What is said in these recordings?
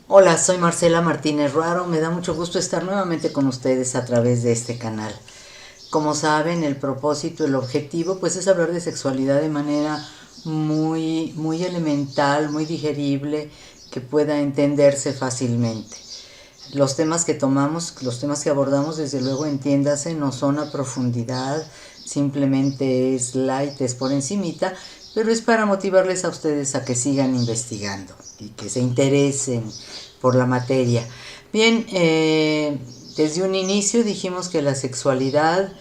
Hola, soy Marcela Martínez Ruaro. Me da mucho gusto estar nuevamente con ustedes a través de este canal. Como saben, el propósito, el objetivo, pues es hablar de sexualidad de manera muy elemental, muy digerible, que pueda entenderse fácilmente. Los temas que tomamos, los temas que abordamos, desde luego, entiéndase, no son a profundidad, simplemente es light, es por encimita, pero es para motivarles a ustedes a que sigan investigando y que se interesen por la materia. Bien, desde un inicio dijimos que la sexualidad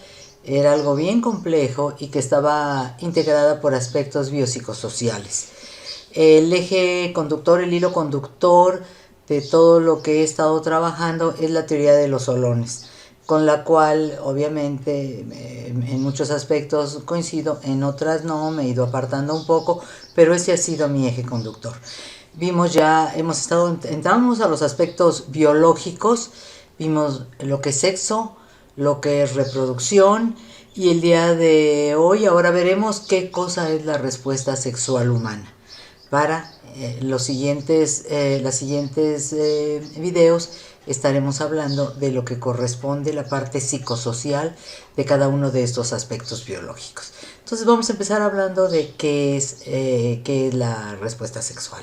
era algo bien complejo y que estaba integrada por aspectos biopsicosociales. El eje conductor, el hilo conductor de todo lo que he estado trabajando es la teoría de los solones, con la cual obviamente en muchos aspectos coincido, en otras no, me he ido apartando un poco, pero ese ha sido mi eje conductor. Vimos ya, entramos a los aspectos biológicos, vimos lo que es sexo, lo que es reproducción, y el día de hoy ahora veremos qué cosa es la respuesta sexual humana. Para las siguientes videos estaremos hablando de lo que corresponde la parte psicosocial de cada uno de estos aspectos biológicos. Entonces vamos a empezar hablando de qué es la respuesta sexual.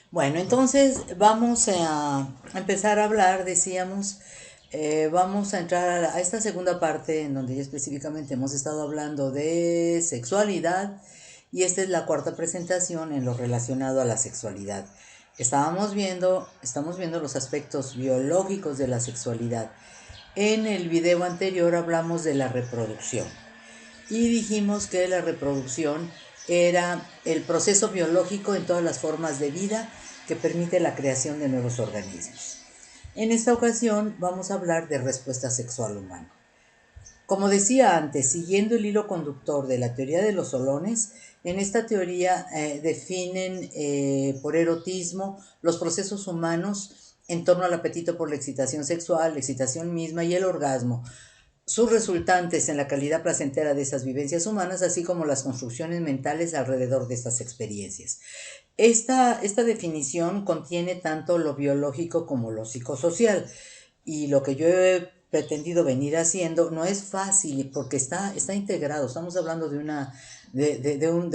Bueno, entonces vamos a empezar a hablar, decíamos, vamos a entrar a esta segunda parte en donde ya específicamente hemos estado hablando de sexualidad y esta es la cuarta presentación en lo relacionado a la sexualidad. Estamos viendo los aspectos biológicos de la sexualidad. En el video anterior hablamos de la reproducción y dijimos que la reproducción era el proceso biológico en todas las formas de vida que permite la creación de nuevos organismos. En esta ocasión vamos a hablar de respuesta sexual humana. Como decía antes, siguiendo el hilo conductor de la teoría de los solones, en esta teoría definen por erotismo los procesos humanos en torno al apetito por la excitación sexual, la excitación misma y el orgasmo, sus resultantes en la calidad placentera de esas vivencias humanas, así como las construcciones mentales alrededor de estas experiencias. Esta definición contiene tanto lo biológico como lo psicosocial, y lo que yo he pretendido venir haciendo no es fácil porque está integrado. Estamos hablando de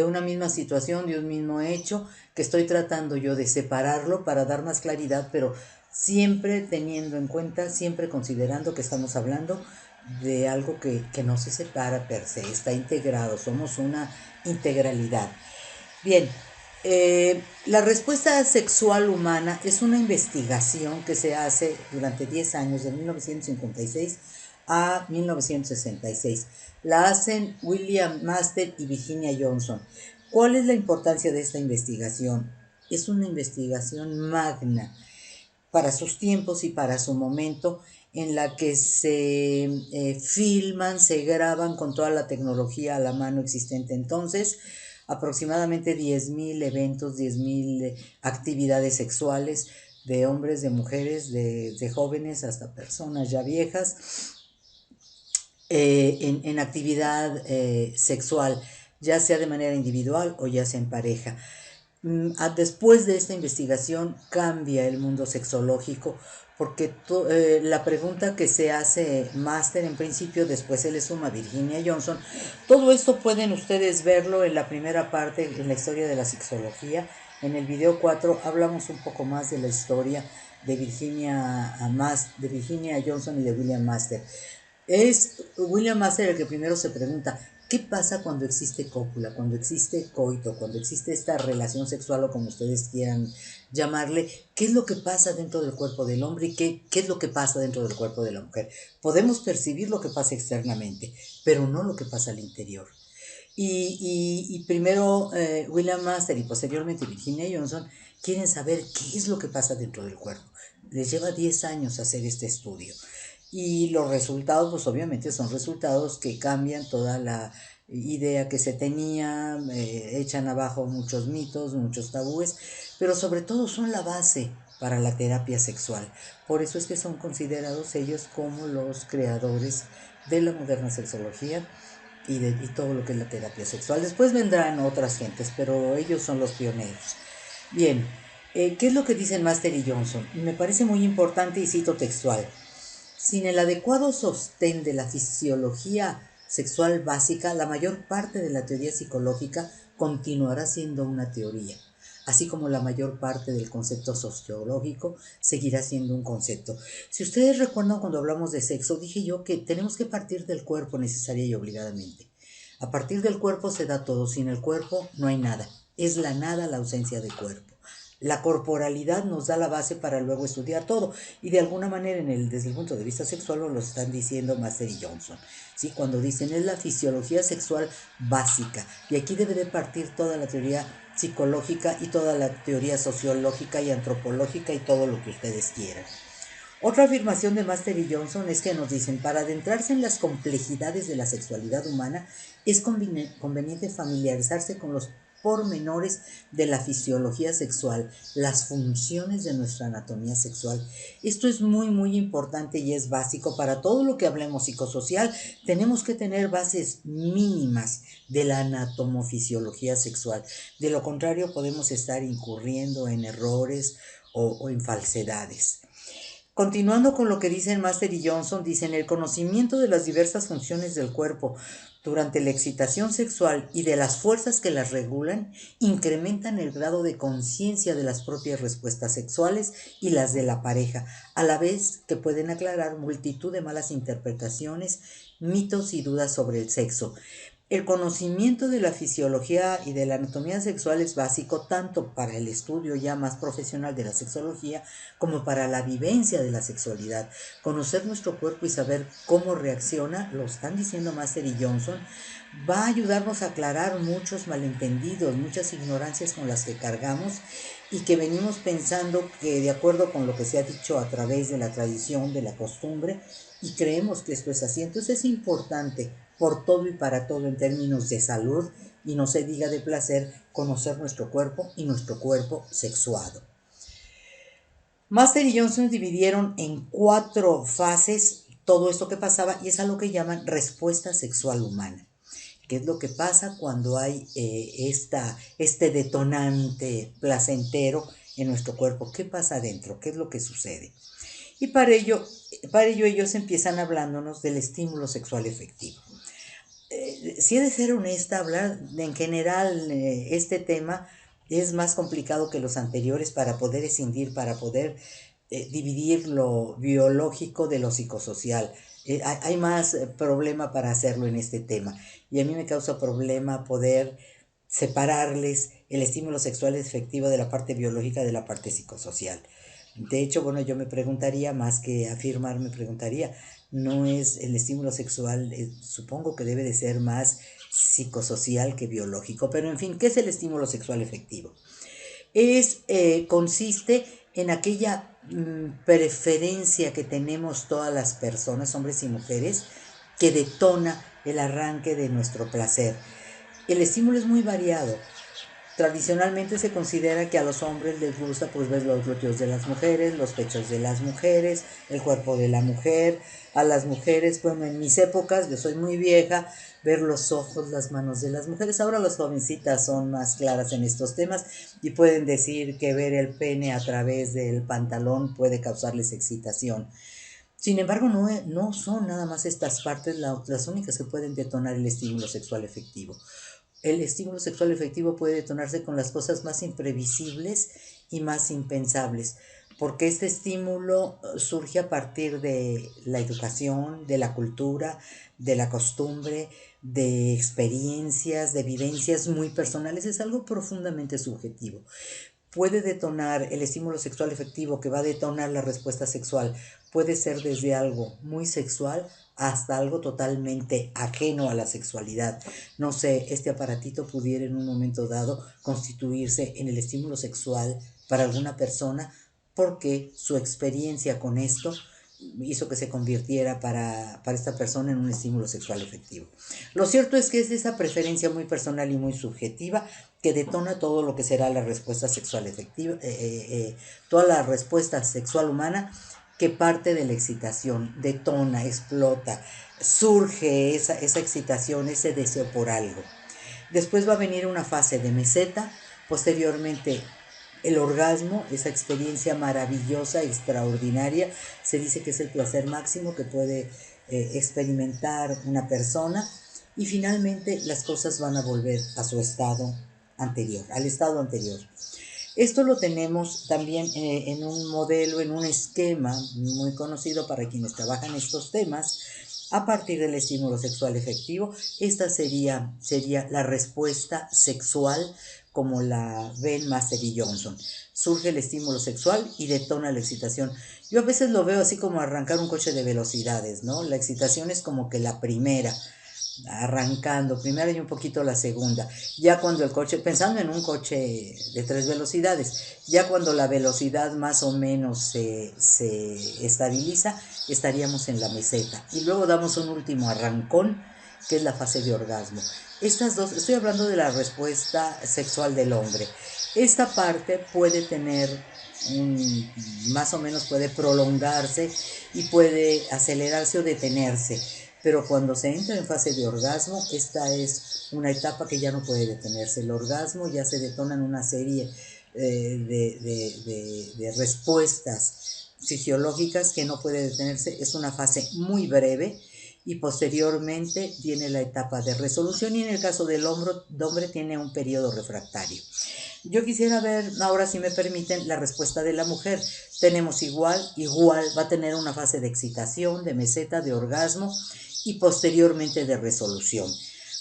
una misma situación, de un mismo hecho, que estoy tratando yo de separarlo para dar más claridad, pero siempre teniendo en cuenta, siempre considerando que estamos hablando de algo que no se separa per se, está integrado, somos una integralidad. Bien, la respuesta sexual humana es una investigación que se hace durante 10 años, de 1956 a 1966. La hacen William Master y Virginia Johnson. ¿Cuál es la importancia de esta investigación? Es una investigación magna para sus tiempos y para su momento, en la que se filman, se graban con toda la tecnología a la mano existente entonces, aproximadamente 10.000 eventos, 10.000 actividades sexuales de hombres, de mujeres, de jóvenes hasta personas ya viejas, en actividad sexual, ya sea de manera individual o ya sea en pareja. Después de esta investigación cambia el mundo sexológico porque la pregunta que se hace Master en principio, después se le suma Virginia Johnson. Todo esto pueden ustedes verlo en la primera parte, en la historia de la sexología. En el video 4 hablamos un poco más de la historia de Virginia Johnson y de William Master. Es William Master el que primero se pregunta, ¿qué pasa cuando existe cópula, cuando existe coito, cuando existe esta relación sexual o como ustedes quieran llamarle? ¿Qué es lo que pasa dentro del cuerpo del hombre y qué es lo que pasa dentro del cuerpo de la mujer? Podemos percibir lo que pasa externamente, pero no lo que pasa al interior. Y primero William Master y posteriormente Virginia Johnson quieren saber qué es lo que pasa dentro del cuerpo. Les lleva 10 años hacer este estudio. Y los resultados, pues obviamente son resultados que cambian toda la idea que se tenía, echan abajo muchos mitos, muchos tabúes, pero sobre todo son la base para la terapia sexual. Por eso es que son considerados ellos como los creadores de la moderna sexología y todo lo que es la terapia sexual. Después vendrán otras gentes, pero ellos son los pioneros. Bien, ¿Qué es lo que dicen Master y Johnson? Me parece muy importante y cito textual. Sin el adecuado sostén de la fisiología sexual básica, la mayor parte de la teoría psicológica continuará siendo una teoría, así como la mayor parte del concepto sociológico seguirá siendo un concepto. Si ustedes recuerdan cuando hablamos de sexo, dije yo que tenemos que partir del cuerpo necesaria y obligadamente. A partir del cuerpo se da todo, sin el cuerpo no hay nada. Es la nada la ausencia de cuerpo. La corporalidad nos da la base para luego estudiar todo y de alguna manera desde el punto de vista sexual nos lo están diciendo Master y Johnson, ¿sí? Cuando dicen es la fisiología sexual básica y aquí debe de partir toda la teoría psicológica y toda la teoría sociológica y antropológica y todo lo que ustedes quieran. Otra afirmación de Master y Johnson es que nos dicen, para adentrarse en las complejidades de la sexualidad humana, es conveniente familiarizarse con los pormenores de la fisiología sexual, las funciones de nuestra anatomía sexual. Esto es muy, muy importante y es básico para todo lo que hablemos psicosocial. Tenemos que tener bases mínimas de la anatomofisiología sexual. De lo contrario, podemos estar incurriendo en errores o en falsedades. Continuando con lo que dicen Master y Johnson, dicen el conocimiento de las diversas funciones del cuerpo durante la excitación sexual y de las fuerzas que las regulan incrementan el grado de conciencia de las propias respuestas sexuales y las de la pareja, a la vez que pueden aclarar multitud de malas interpretaciones, mitos y dudas sobre el sexo. El conocimiento de la fisiología y de la anatomía sexual es básico tanto para el estudio ya más profesional de la sexología como para la vivencia de la sexualidad. Conocer nuestro cuerpo y saber cómo reacciona, lo están diciendo Master y Johnson, va a ayudarnos a aclarar muchos malentendidos, muchas ignorancias con las que cargamos y que venimos pensando que de acuerdo con lo que se ha dicho a través de la tradición, de la costumbre, y creemos que esto es así. Entonces es importante por todo y para todo en términos de salud y no se diga de placer, conocer nuestro cuerpo y nuestro cuerpo sexuado. Master y Johnson dividieron en 4 fases todo esto que pasaba y es a lo que llaman respuesta sexual humana. ¿Qué es lo que pasa cuando hay este detonante placentero en nuestro cuerpo? ¿Qué pasa adentro? ¿Qué es lo que sucede? Y para ello ellos empiezan hablándonos del estímulo sexual efectivo. Si he de ser honesta, hablar en general este tema es más complicado que los anteriores para poder escindir, para poder dividir lo biológico de lo psicosocial. Hay más problema para hacerlo en este tema y a mí me causa problema poder separarles el estímulo sexual efectivo de la parte biológica de la parte psicosocial. De hecho, bueno, yo me preguntaría, más que afirmar, me preguntaría, ¿no es el estímulo sexual, supongo que debe de ser más psicosocial que biológico? Pero en fin, ¿qué es el estímulo sexual efectivo? Consiste en aquella preferencia que tenemos todas las personas, hombres y mujeres, que detona el arranque de nuestro placer. El estímulo es muy variado. Tradicionalmente se considera que a los hombres les gusta pues ver los glúteos de las mujeres, los pechos de las mujeres, el cuerpo de la mujer. A las mujeres, bueno, en mis épocas, yo soy muy vieja, ver los ojos, las manos de las mujeres. Ahora las jovencitas son más claras en estos temas y pueden decir que ver el pene a través del pantalón puede causarles excitación. Sin embargo, no son nada más estas partes las únicas que pueden detonar el estímulo sexual efectivo. El estímulo sexual efectivo puede detonarse con las cosas más imprevisibles y más impensables, porque este estímulo surge a partir de la educación, de la cultura, de la costumbre, de experiencias, de vivencias muy personales. Es algo profundamente subjetivo. Puede detonar el estímulo sexual efectivo que va a detonar la respuesta sexual. Puede ser desde algo muy sexual hasta algo totalmente ajeno a la sexualidad. No sé, este aparatito pudiera en un momento dado constituirse en el estímulo sexual para alguna persona porque su experiencia con esto hizo que se convirtiera para esta persona en un estímulo sexual efectivo. Lo cierto es que es esa preferencia muy personal y muy subjetiva que detona todo lo que será la respuesta sexual efectiva, toda la respuesta sexual humana que parte de la excitación, detona, explota, surge esa excitación, ese deseo por algo. Después va a venir una fase de meseta, posteriormente El orgasmo, esa experiencia maravillosa, extraordinaria, se dice que es el placer máximo que puede experimentar una persona, y finalmente las cosas van a volver a su estado anterior, al estado anterior. Esto lo tenemos también en un modelo, en un esquema muy conocido para quienes trabajan estos temas. A partir del estímulo sexual efectivo, esta sería la respuesta sexual como la ven Master y Johnson. Surge el estímulo sexual y detona la excitación. Yo a veces lo veo así como arrancar un coche de velocidades, ¿no? La excitación es como que la primera, arrancando, primera y un poquito la segunda. Ya cuando el coche, pensando en un coche de 3 velocidades, ya cuando la velocidad más o menos se estabiliza, estaríamos en la meseta. Y luego damos un último arrancón, que es la fase de orgasmo. Estas dos, estoy hablando de la respuesta sexual del hombre. Esta parte puede tener más o menos puede prolongarse y puede acelerarse o detenerse, pero cuando se entra en fase de orgasmo, esta es una etapa que ya no puede detenerse. El orgasmo ya se detonan una serie de respuestas fisiológicas que no puede detenerse. Es una fase muy breve y posteriormente viene la etapa de resolución, y en el caso del hombre tiene un periodo refractario. Yo quisiera ver, ahora si me permiten, la respuesta de la mujer. Tenemos igual, va a tener una fase de excitación, de meseta, de orgasmo y posteriormente de resolución.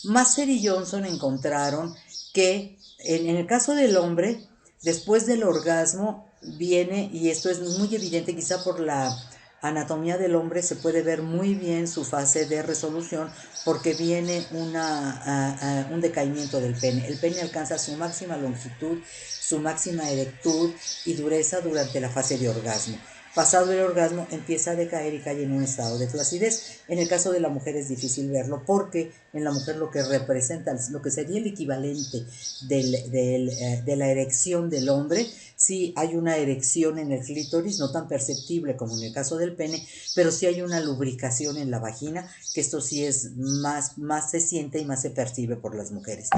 Master y Johnson encontraron que en el caso del hombre, después del orgasmo viene, y esto es muy evidente quizá por la anatomía del hombre, se puede ver muy bien su fase de resolución porque viene un decaimiento del pene. El pene alcanza su máxima longitud, su máxima erectud y dureza durante la fase de orgasmo. Pasado el orgasmo empieza a decaer y cae en un estado de flacidez. En el caso de la mujer es difícil verlo porque en la mujer lo que representa, lo que sería el equivalente de la erección del hombre, sí hay una erección en el clítoris, no tan perceptible como en el caso del pene, pero sí hay una lubricación en la vagina, que esto sí es más se siente y más se percibe por las mujeres.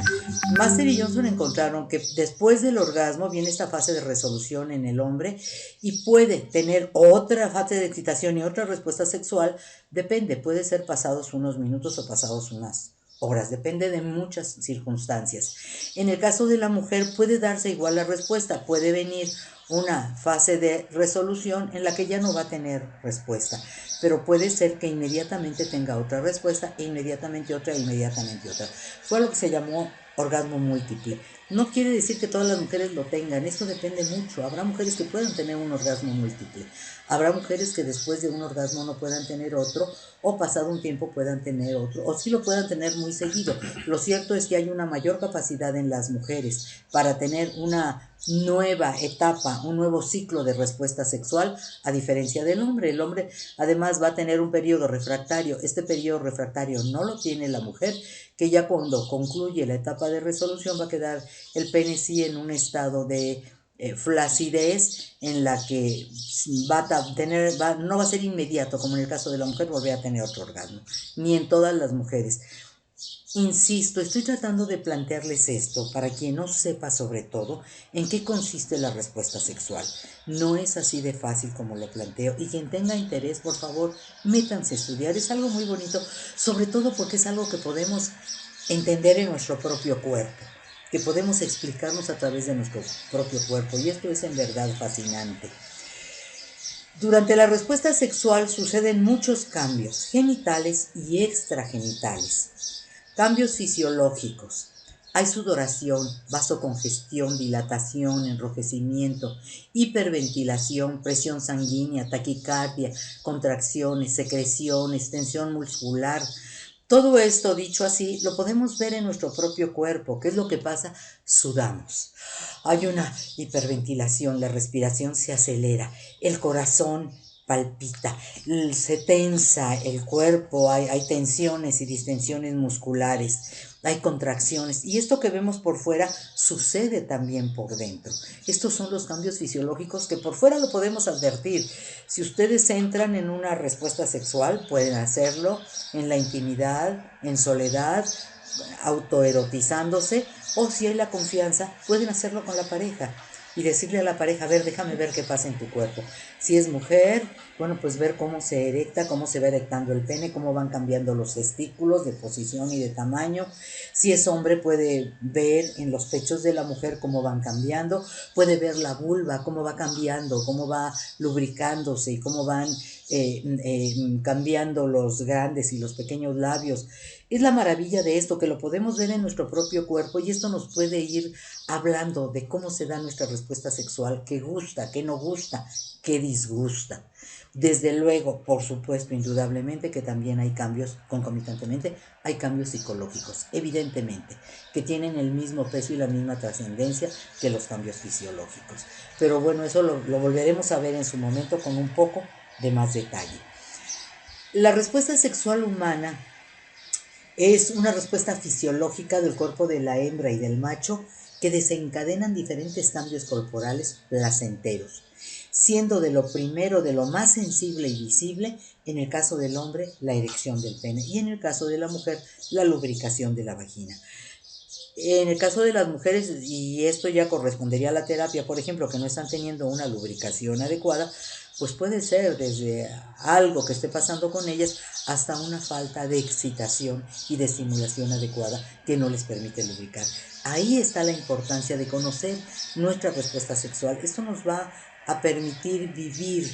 Master y Johnson encontraron que después del orgasmo viene esta fase de resolución en el hombre y puede tener otra fase de excitación y otra respuesta sexual, depende, puede ser pasados unos minutos o pasados unas horas, depende de muchas circunstancias. En el caso de la mujer puede darse igual la respuesta, puede venir una fase de resolución en la que ya no va a tener respuesta, pero puede ser que inmediatamente tenga otra respuesta, e inmediatamente otra, e inmediatamente otra. Fue lo que se llamó orgasmo múltiple. No quiere decir que todas las mujeres lo tengan, esto depende mucho. Habrá mujeres que puedan tener un orgasmo múltiple, habrá mujeres que después de un orgasmo no puedan tener otro, o pasado un tiempo puedan tener otro, o sí lo puedan tener muy seguido. Lo cierto es que hay una mayor capacidad en las mujeres para tener una nueva etapa, un nuevo ciclo de respuesta sexual, a diferencia del hombre. El hombre además va a tener un periodo refractario. Este periodo refractario no lo tiene la mujer, que ya cuando concluye la etapa de resolución va a quedar el pene sí en un estado de flacidez, en la que va a tener, no va a ser inmediato como en el caso de la mujer volver a tener otro orgasmo, ni en todas las mujeres. Insisto, estoy tratando de plantearles esto para quien no sepa sobre todo en qué consiste la respuesta sexual. No es así de fácil como lo planteo, y quien tenga interés, por favor, métanse a estudiar. Es algo muy bonito, sobre todo porque es algo que podemos entender en nuestro propio cuerpo, que podemos explicarnos a través de nuestro propio cuerpo, y esto es en verdad fascinante. Durante la respuesta sexual suceden muchos cambios genitales y extragenitales. Cambios fisiológicos. Hay sudoración, vasocongestión, dilatación, enrojecimiento, hiperventilación, presión sanguínea, taquicardia, contracciones, secreciones, tensión muscular. Todo esto, dicho así, lo podemos ver en nuestro propio cuerpo. ¿Qué es lo que pasa? Sudamos. Hay una hiperventilación, la respiración se acelera, el corazón palpita, se tensa el cuerpo, hay tensiones y distensiones musculares, hay contracciones, y esto que vemos por fuera sucede también por dentro. Estos son los cambios fisiológicos que por fuera lo podemos advertir. Si ustedes entran en una respuesta sexual, pueden hacerlo en la intimidad, en soledad, autoerotizándose, o si hay la confianza, pueden hacerlo con la pareja. y decirle a la pareja, a ver, déjame ver qué pasa en tu cuerpo. Si es mujer, bueno, pues ver cómo se erecta, cómo se va erectando el pene, cómo van cambiando los testículos de posición y de tamaño. Si es hombre, puede ver en los pechos de la mujer cómo van cambiando, puede ver la vulva, cómo va cambiando, cómo va lubricándose y cómo van cambiando los grandes y los pequeños labios. Es la maravilla de esto, que lo podemos ver en nuestro propio cuerpo, y esto nos puede ir hablando de cómo se da nuestra respuesta sexual, qué gusta, qué no gusta, qué disgusta. Desde luego, por supuesto, indudablemente que también hay cambios, concomitantemente, hay cambios psicológicos, evidentemente, que tienen el mismo peso y la misma trascendencia que los cambios fisiológicos. Pero bueno, eso lo volveremos a ver en su momento con un poco de más detalle. La respuesta sexual humana es una respuesta fisiológica del cuerpo de la hembra y del macho que desencadenan diferentes cambios corporales placenteros, siendo de lo primero, de lo más sensible y visible, en el caso del hombre, la erección del pene, y en el caso de la mujer, la lubricación de la vagina. En el caso de las mujeres, y esto ya correspondería a la terapia, por ejemplo, que no están teniendo una lubricación adecuada, pues puede ser desde algo que esté pasando con ellas hasta una falta de excitación y de estimulación adecuada que no les permite lubricar. Ahí está la importancia de conocer nuestra respuesta sexual. Esto nos va a permitir vivir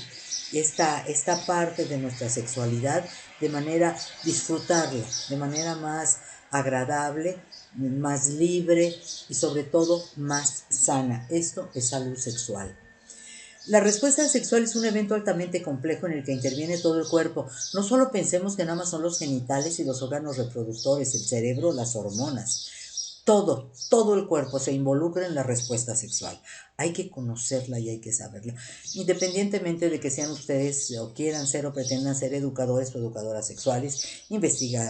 esta parte de nuestra sexualidad de manera, disfrutarla, de manera más agradable, más libre y sobre todo más sana. Esto es salud sexual. La respuesta sexual es un evento altamente complejo en el que interviene todo el cuerpo. No solo pensemos que nada más son los genitales y los órganos reproductores, el cerebro, las hormonas. Todo el cuerpo se involucra en la respuesta sexual. Hay que conocerla y hay que saberla. Independientemente de que sean ustedes o quieran ser o pretendan ser educadores o educadoras sexuales,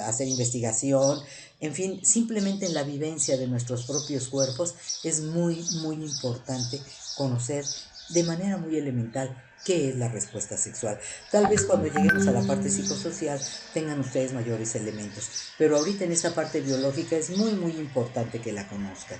hacer investigación, en fin, simplemente en la vivencia de nuestros propios cuerpos es muy, muy importante conocer de manera muy elemental qué es la respuesta sexual. Tal vez cuando lleguemos a la parte psicosocial tengan ustedes mayores elementos, pero ahorita en esta parte biológica es muy, muy importante que la conozcan.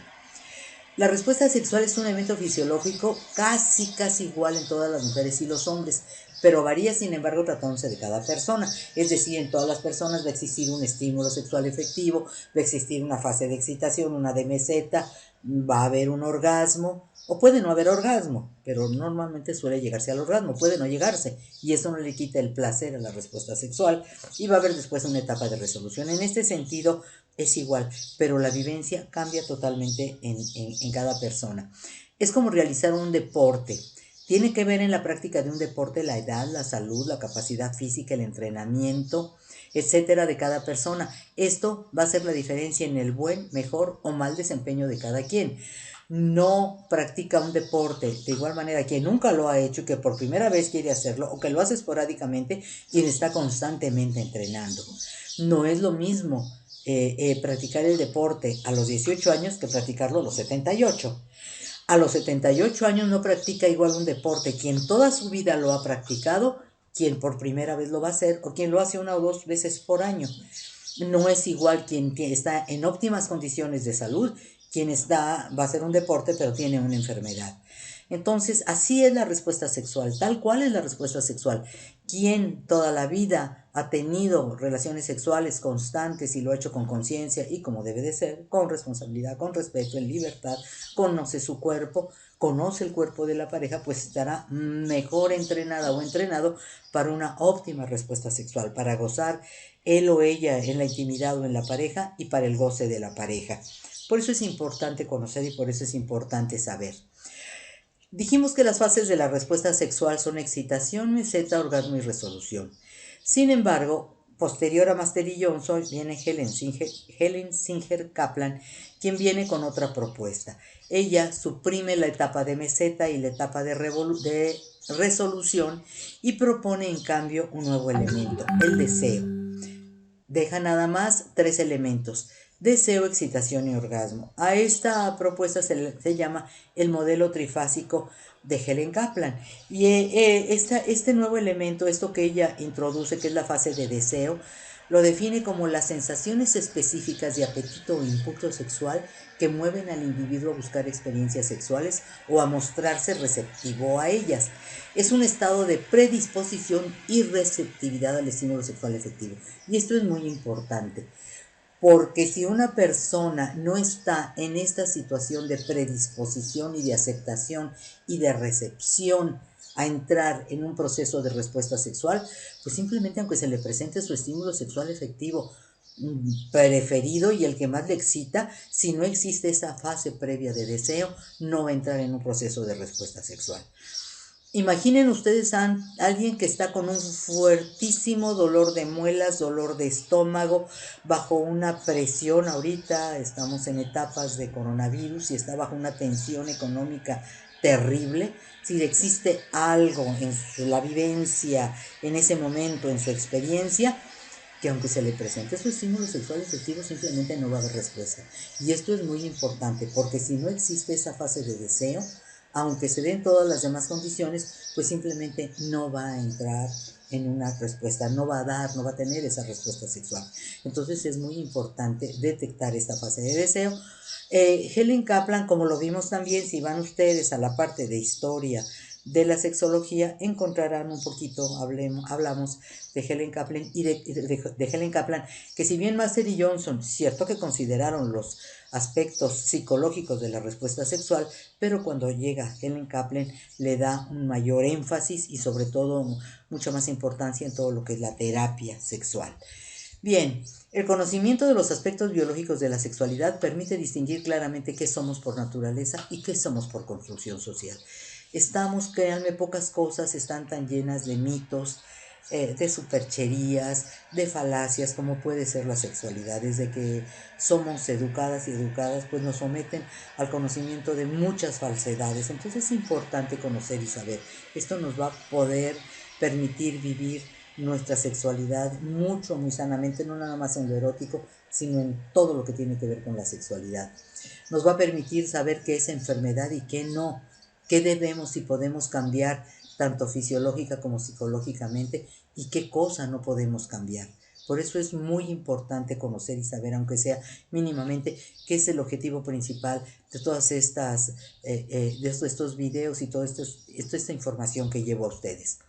La respuesta sexual es un evento fisiológico casi igual en todas las mujeres y los hombres, pero varía sin embargo tratándose de cada persona. Es decir, en todas las personas va a existir un estímulo sexual efectivo, va a existir una fase de excitación, una de meseta, va a haber un orgasmo, o puede no haber orgasmo, pero normalmente suele llegarse al orgasmo, puede no llegarse, y eso no le quita el placer a la respuesta sexual, y va a haber después una etapa de resolución. En este sentido es igual, pero la vivencia cambia totalmente en cada persona. Es como realizar un deporte. Tiene que ver en la práctica de un deporte la edad, la salud, la capacidad física, el entrenamiento, etcétera, de cada persona. Esto va a hacer la diferencia en el buen, mejor o mal desempeño de cada quien. No practica un deporte de igual manera quien nunca lo ha hecho y que por primera vez quiere hacerlo, o que lo hace esporádicamente, quien está constantemente entrenando. No es lo mismo practicar el deporte a los 18 años que practicarlo a los 78. A los 78 años no practica igual un deporte quien toda su vida lo ha practicado, quien por primera vez lo va a hacer, o quien lo hace una o dos veces por año. No es igual quien está en óptimas condiciones de salud, quien va a hacer un deporte pero tiene una enfermedad. Entonces, así es la respuesta sexual, tal cual es la respuesta sexual. Quien toda la vida ha tenido relaciones sexuales constantes y lo ha hecho con conciencia y como debe de ser, con responsabilidad, con respeto, en libertad, conoce su cuerpo, conoce el cuerpo de la pareja, pues estará mejor entrenada o entrenado para una óptima respuesta sexual, para gozar él o ella en la intimidad o en la pareja y para el goce de la pareja. Por eso es importante conocer y por eso es importante saber. Dijimos que las fases de la respuesta sexual son excitación, meseta, orgasmo y resolución. Sin embargo, posterior a Master y Johnson viene Helen Singer Kaplan, quien viene con otra propuesta. Ella suprime la etapa de meseta y la etapa de resolución y propone en cambio un nuevo elemento, el deseo. Deja nada más 3 elementos: deseo, excitación y orgasmo. A esta propuesta se llama el modelo trifásico de Helen Kaplan. Y este nuevo elemento, esto que ella introduce, que es la fase de deseo, Lo define como las sensaciones específicas de apetito o impulso sexual que mueven al individuo a buscar experiencias sexuales o a mostrarse receptivo a ellas. Es un estado de predisposición y receptividad al estímulo sexual efectivo. Y esto es muy importante, porque si una persona no está en esta situación de predisposición y de aceptación y de recepción a entrar en un proceso de respuesta sexual, pues simplemente aunque se le presente su estímulo sexual efectivo preferido y el que más le excita, si no existe esa fase previa de deseo, no va a entrar en un proceso de respuesta sexual. Imaginen ustedes a alguien que está con un fuertísimo dolor de muelas, dolor de estómago, bajo una presión. Ahorita estamos en etapas de coronavirus y está bajo una tensión económica terrible. Si existe algo en la vivencia, en ese momento, en su experiencia, que aunque se le presente su estímulo sexual efectivo, simplemente no va a haber respuesta. Y esto es muy importante, porque si no existe esa fase de deseo, aunque se den todas las demás condiciones, pues simplemente no va a entrar en una respuesta, no va a tener esa respuesta sexual. Entonces es muy importante detectar esta fase de deseo. Helen Kaplan, como lo vimos también, si van ustedes a la parte de historia de la sexología, encontrarán un poquito, hablamos de Helen Kaplan de Helen Kaplan, que si bien Master y Johnson, cierto que consideraron los aspectos psicológicos de la respuesta sexual, pero cuando llega Helen Kaplan le da un mayor énfasis y sobre todo mucha más importancia en todo lo que es la terapia sexual. Bien, el conocimiento de los aspectos biológicos de la sexualidad permite distinguir claramente qué somos por naturaleza y qué somos por construcción social. Créanme, pocas cosas están tan llenas de mitos, de supercherías, de falacias, como puede ser la sexualidad. Desde que somos educadas y educadas, pues nos someten al conocimiento de muchas falsedades. Entonces es importante conocer y saber. Esto nos va a poder permitir vivir nuestra sexualidad mucho, muy sanamente, no nada más en lo erótico, sino en todo lo que tiene que ver con la sexualidad. Nos va a permitir saber qué es enfermedad y qué no, qué debemos y podemos cambiar, tanto fisiológica como psicológicamente, y qué cosa no podemos cambiar. Por eso es muy importante conocer y saber, aunque sea mínimamente, qué es el objetivo principal de todas estas, de estos videos y toda esta información que llevo a ustedes.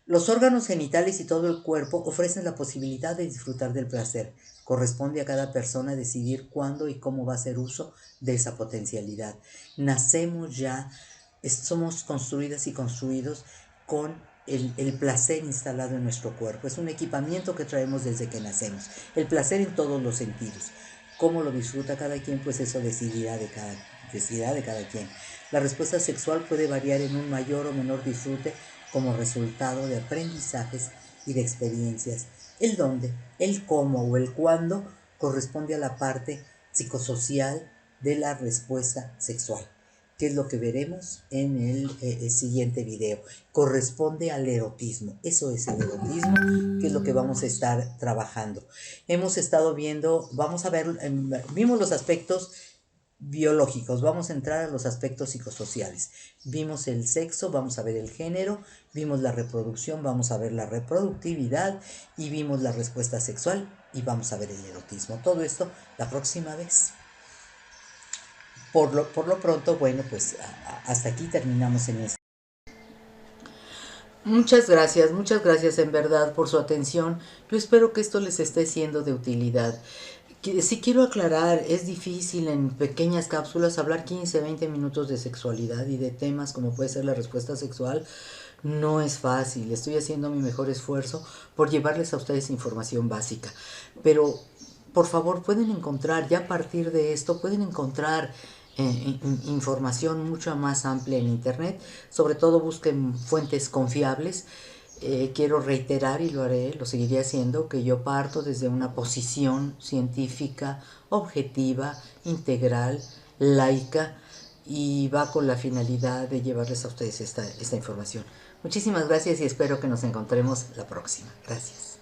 Los órganos genitales y todo el cuerpo ofrecen la posibilidad de disfrutar del placer. Corresponde a cada persona decidir cuándo y cómo va a hacer uso de esa potencialidad. Nacemos ya, somos construidas y construidos con el placer instalado en nuestro cuerpo. Es un equipamiento que traemos desde que nacemos. El placer en todos los sentidos. Cómo lo disfruta cada quien, pues eso decidirá de cada quien. La respuesta sexual puede variar en un mayor o menor disfrute como resultado de aprendizajes y de experiencias. El dónde, el cómo o el cuándo corresponde a la parte psicosocial de la respuesta sexual, que es lo que veremos en el siguiente video. Corresponde al erotismo. Eso es el erotismo, que es lo que vamos a estar trabajando. Hemos estado viendo, vimos los aspectos biológicos, vamos a entrar a los aspectos psicosociales. Vimos el sexo, vamos a ver el género, vimos la reproducción, vamos a ver la reproductividad, y vimos la respuesta sexual y vamos a ver el erotismo. Todo esto la próxima vez. Por lo pronto, bueno, pues hasta aquí terminamos en esto. Muchas gracias en verdad por su atención. Yo espero que esto les esté siendo de utilidad. Sí quiero aclarar, es difícil en pequeñas cápsulas hablar 15, 20 minutos de sexualidad y de temas como puede ser la respuesta sexual. No es fácil, estoy haciendo mi mejor esfuerzo por llevarles a ustedes información básica. Pero, por favor, pueden encontrar, ya a partir de esto, pueden encontrar información mucho más amplia en internet. Sobre todo busquen fuentes confiables. Quiero reiterar, y lo haré, lo seguiré haciendo, que yo parto desde una posición científica, objetiva, integral, laica, y va con la finalidad de llevarles a ustedes esta información. Muchísimas gracias y espero que nos encontremos la próxima. Gracias.